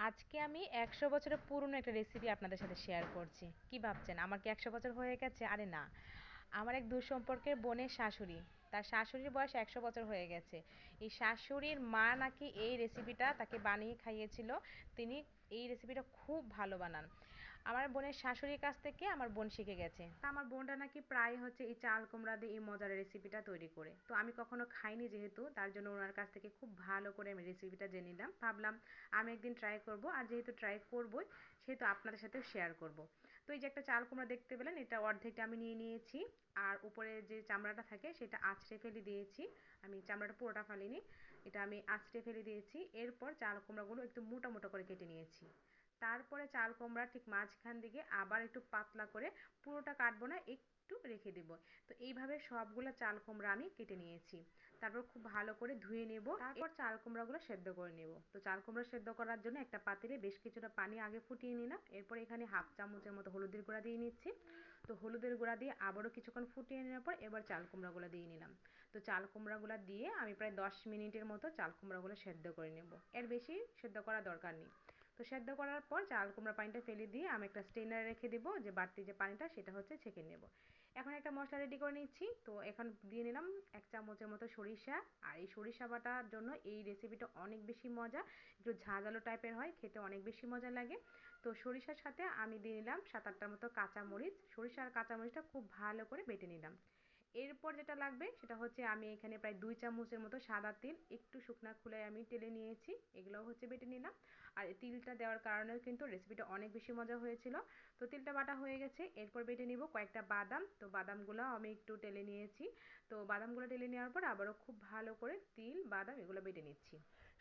আজকে আমি ১০০ বছরের পুরনো একটা রেসিপি আপনাদের সাথে শেয়ার করছি। কি ভাবছেন আমার কি ১০০ বছর হয়ে গেছে? আরে না। আমার এক দূর সম্পর্কের বোনের শাশুড়ি। তার শাশুড়ির বয়স ১০০ বছর হয়ে গেছে। এই শাশুড়ির মা নাকি এই রেসিপিটা তাকে বানিয়ে খাইয়েছিল। তিনি এই রেসিপিটা খুব ভালো বানান। আমার বোনের শাশুড়ির কাছ থেকে আমার বোন শিখে গেছে। তা আমার বোনটা নাকি প্রায় হচ্ছে এই চাল কুমড়া দিয়ে এই মজার রেসিপিটা তৈরি করে। তো আমি কখনো খাইনি যেহেতু তার জন্য ওনার কাছ থেকে খুব ভালো করে আমি রেসিপিটা জেনে নিলাম। ভাবলাম আমি একদিন ট্রাই করব, আর যেহেতু ট্রাই করবই সেহেতু আপনাদের সাথেও শেয়ার করব। তো এই যে একটা চাল কুমড়া দেখতে পেলেন, এটা অর্ধেকটা আমি নিয়ে নিয়েছি। আর উপরে যে চামড়াটা থাকে সেটা আঁচড়ে ফেলে দিয়েছি। আমি চামড়াটা পুরোটা ফেলিনি, এটা আমি আঁচড়ে ফেলে দিয়েছি। এরপর চাল কুমড়াগুলো একটু মোটা মোটা করে কেটে নিয়েছি। তারপরে চাল কুমড়ার ঠিক মাঝখান দিকে আবার একটু পাতলা করে, পুরোটা কাটবো না, একটু রেখে দেব। তো এইভাবে সবগুলো চাল কুমড়া আমি কেটে নিয়েছি। তারপর খুব ভালো করে ধুয়ে নেব, তারপর চাল কুমড়াগুলো সেদ্ধ করে নেব। তো চাল কুমড়া সেদ্ধ করার জন্য একটা পাতিলে বেশ কিছুটা পানি আগে ফুটিয়ে নিলাম। এরপর এখানে হাফ চামচের মতো হলুদের গুঁড়া দিয়ে নিচ্ছি। তো হলুদের গুঁড়া দিয়ে আবারও কিছুক্ষণ ফুটিয়ে নেওয়ার পর এবার চাল কুমড়াগুলো দিয়ে নিলাম। তো চাল কুমড়াগুলো দিয়ে আমি প্রায় ১০ মিনিটের মতো চাল কুমড়াগুলো সেদ্ধ করে নেব। এর বেশি সেদ্ধ করার দরকার নেই। তো সেদ্ধ করার পর চাল কুমড়া পানিটা ফেলে দিয়ে আমি একটা স্ট্রেনারে রেখে দেবো, যে বাড়তি যে পানিটা সেটা হচ্ছে ছেঁকে নেব। এখন একটা মশলা রেডি করে নিচ্ছি। তো এখন দিয়ে নিলাম ১ চামচের মতো সরিষা। আর এই সরিষা বাটার জন্য এই রেসিপিটা অনেক বেশি মজা, একটু ঝাঁঝালো টাইপের হয়, খেতে অনেক বেশি মজা লাগে। তো সরিষার সাথে আমি দিয়ে নিলাম ৭-৮টার মতো কাঁচামরিচ। সরিষা আর কাঁচামরিচটা খুব ভালো করে বেটে নিলাম। এরপর যেটা লাগবে সেটা হচ্ছে আমি এখানে প্রায় ২ চামচের মতো সাদা তিল একটু শুকনা খোলায় আমি টেলে নিয়েছি, এগুলোও হচ্ছে বেটে নিলাম। আর এই তিলটা দেওয়ার কারণেও কিন্তু রেসিপিটা অনেক বেশি মজা হয়েছিল। তো তিলটা বাটা হয়ে গেছে, এরপর বেটে নিব কয়েকটা বাদাম। তো বাদামগুলো আমি একটু টেলে নিয়েছি। তো বাদামগুলো টেলে নেওয়ার পর আবারও খুব ভালো করে তিল বাদাম এগুলো বেটে নিচ্ছি।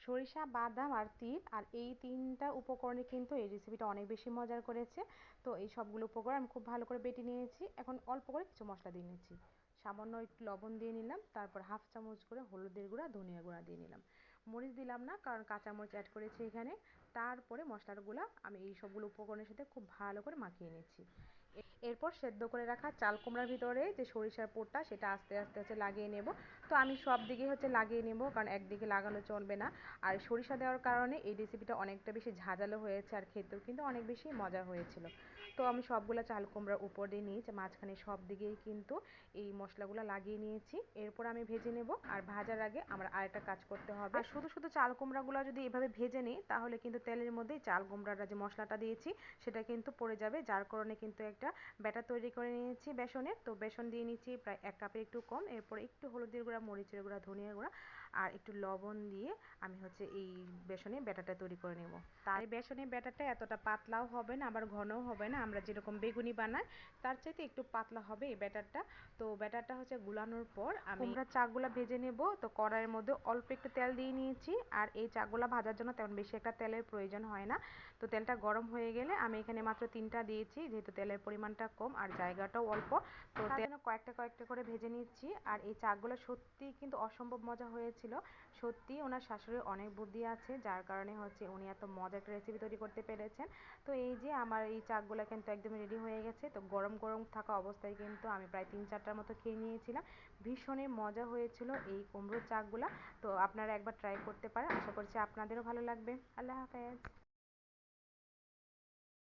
সরিষা বাদাম আর তিল আর এই তিনটা উপকরণে কিন্তু এই রেসিপিটা অনেক বেশি মজার করেছে। তো এই সবগুলো উপকরণ আমি খুব ভালো করে বেটে নিয়েছি। এখন অল্প করে কিছু মশলা দিয়ে নিচ্ছি। সামান্য একটু লবণ দিয়ে নিলাম, তারপর হাফ চামচ করে হলুদের গুঁড়া ধনিয়া গুঁড়া দিয়ে নিলাম। মরিচ দিলাম না, কারণ কাঁচা মরিচ অ্যাড করেছি এখানে। তারপরে মশলাগুলো আমি এই সবগুলো উপকরণের সাথে খুব ভালো করে মাখিয়ে নিচ্ছি। এরপর সেদ্ধ করে রাখা চাল কুমড়ার ভিতরে যে সরিষার পুরটা সেটা আস্তে আস্তে হচ্ছে লাগিয়ে নেব। তো আমি সব দিকে হচ্ছে লাগিয়ে নেব, কারণ একদিকে লাগানো চলবে না। আর সরিষা দেওয়ার কারণে এই রেসিপিটা অনেকটা বেশি ঝাঁঝালো হয়েছে, আর খেতেও কিন্তু অনেক বেশি মজা হয়েছিল। তো আমি সবগুলো চাল কুমড়ার উপর দিয়ে নিয়েছি, মাঝখানে সব দিকেই কিন্তু এই মশলাগুলো লাগিয়ে নিয়েছি। এরপর আমি ভেজে নেব। আর ভাজার আগে আমার আরেকটা কাজ করতে হবে, আর শুধু শুধু চাল কুমড়াগুলো যদি এভাবে ভেজে নিই তাহলে কিন্তু তেলের মধ্যেই চাল কুমড়াটা যে মশলাটা দিয়েছি সেটা কিন্তু পড়ে যাবে, যার কারণে কিন্তু একটা ব্যাটার তৈরি করে নিয়েছি বেসনের। তো বেসন দিয়ে নিচ্ছি প্রায় ১ কাপের একটু কম। এরপর একটু হলুদের গুঁড়া, মরিচের গুঁড়া, ধনিয়ার গুঁড়া আর একটু লবণ দিয়ে আমি হচ্ছে এই বেসনের ব্যাটারটা তৈরি করে নেব। তার এই বেসনের ব্যাটারটা এতটা পাতলাও হবে না আবার ঘনও হবে না, আমরা যেরকম বেগুনি বানাই তার চাইতে একটু পাতলা হবে এই ব্যাটারটা। তো ব্যাটারটা হচ্ছে গুলানোর পর আমি কুমড়ার চাকগুলা ভেজে নেব। তো কড়াইয়ের মধ্যে অল্প একটু তেল দিয়ে নিয়েছি, আর এই চাকগুলা ভাজার জন্য তেমন বেশি একটা তেলের প্রয়োজন হয় না। তো তেলটা গরম হয়ে গেলে আমি এখানে মাত্র ৩টা দিয়েছি, যেহেতু তেলের পরিমাণটা কম আর জায়গাটাও অল্প। তো তার জন্য কয়েকটা কয়েকটা করে ভেজে নিচ্ছি। আর এই চাকগুলো সত্যিই কিন্তু অসম্ভব মজা হয়েছিল। সত্যিই ওনার শাশুড়ির অনেক বুদ্ধি আছে, যার কারণে হচ্ছে উনি এত মজার একটা রেসিপি তৈরি করতে পেরেছেন। তো এই যে আমার এই চাকগুলো কিন্তু একদম রেডি হয়ে গেছে। তো গরম গরম থাকা অবস্থায় কিন্তু আমি প্রায় ৩-৪টার মতো খেয়ে নিয়েছিলাম। ভীষণই মজা হয়েছিল এই কুমড়োর চাকগুলা। তো আপনারা একবার ট্রাই করতে পারেন, আশা করছি আপনাদেরও ভালো লাগবে। আল্লাহ হাফেজ।